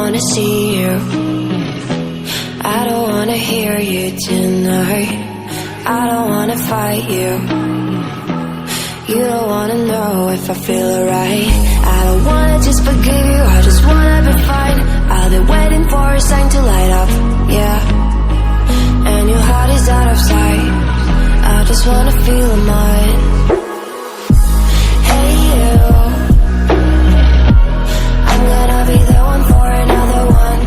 wanna see you, I don't wanna hear you tonight, I don't wanna fight you, you don't wanna know if I feel alright. I don't wanna just forgive you, I just wanna be fine. I've been waiting for a sign to light up, yeah. And your heart is out of sight, I just wanna feel mine. Hey you, I'm gonna be the one for another one.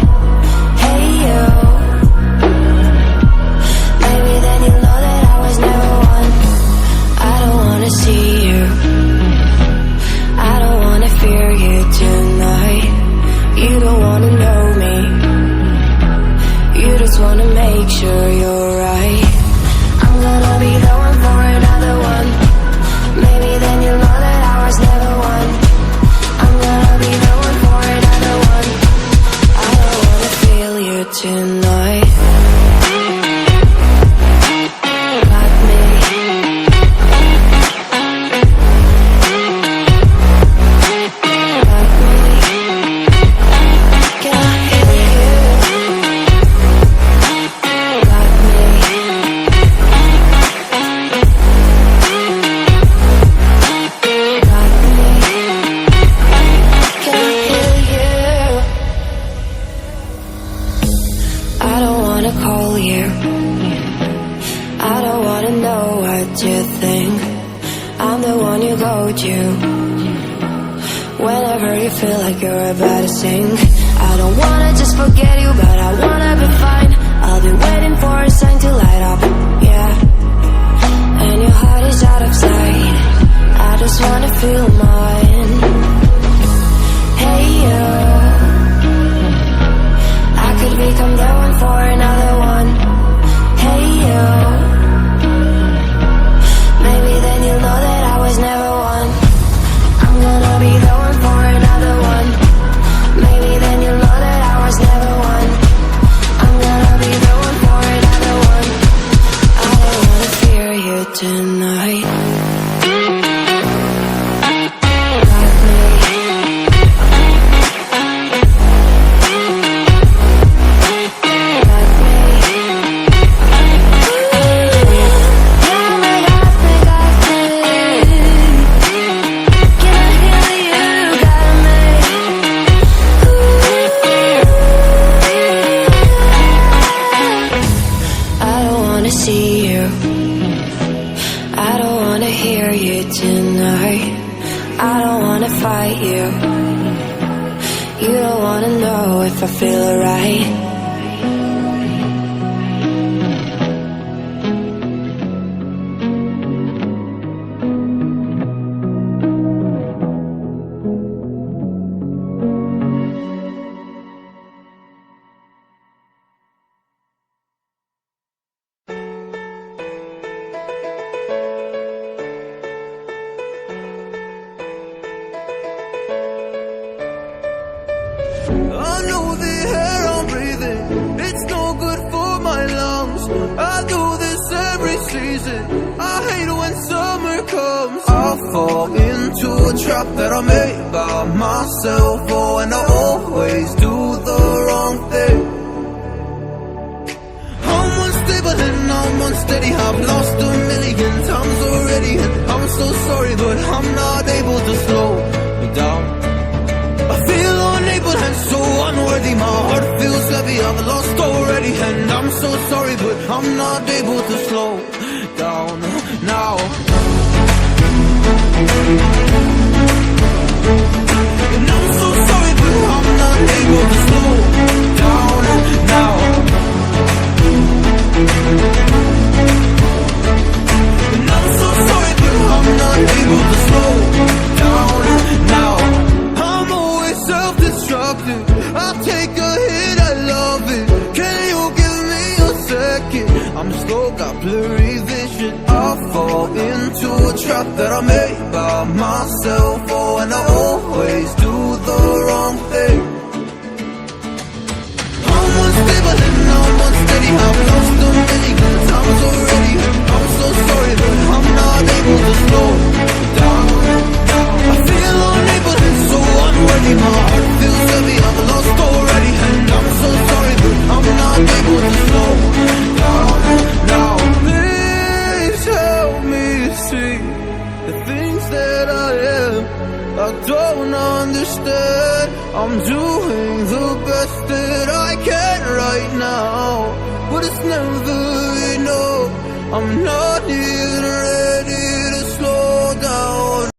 Hey you, maybe then you'll know that I was never one. I don't wanna see you, I don't wanna fear you tonight, you don't wanna know me, you just wanna make sure you're right. I'm gonna be the one for another one, maybe then you'll know that I was never one. I'm gonna be the one for another one, I don't wanna feel you tonight. Got me. Got me. Can I hear you? Got me. Got me. Can I hear you? I don't wanna call you, I don't wanna know what you think, I'm the one you go to whenever you feel like you're about to sink. I don't wanna just forget you, but I wanna be fine. I'll be waiting for a sign to light up, yeah. And your heart is out of sight, I just wanna feel mine. Hey you, I could become the one for another one. Hey you, maybe then you'll know that I was never one. I'm gonna be the one for another one, maybe then you'll know that I was never one. I'm gonna be the one for another one, I don't wanna fear you tonight. Got me. Got me. Can I hear you? Got me. I don't wanna see you, I don't wanna hear you tonight, I don't wanna fight you, you don't wanna know if I feel alright. I know the air I'm breathing, it's no good for my lungs. I do this every season, I hate when summer comes. I fall into a trap that I made by myself, oh, and I always do the wrong thing. I'm unstable and I'm unsteady, I've lost a million times already, and I'm so sorry, but I'm not able to slow me down. I feel unable and so unworthy, my heart feels heavy, I've lost already, and I'm so sorry, but I'm not able to slow down now. And I'm so sorry, but I'm not able to slow down now. And I'm so sorry, but I'm not able to slow down now. I'm always self-destructive, I take a hit, I love it. Can you give me a second? I'm slow, got blurry vision, I fall into a trap that I made by myself, oh, and I always do the wrong thing. I'm unstable and I'm unsteady, I've lost a million times already, I'm so sorry, but I'm not able to slow down. I feel unable and so unworthy, my heart feels heavy, I've lost already, I don't understand. I'm doing the best that I can right now, but it's never enough. I'm not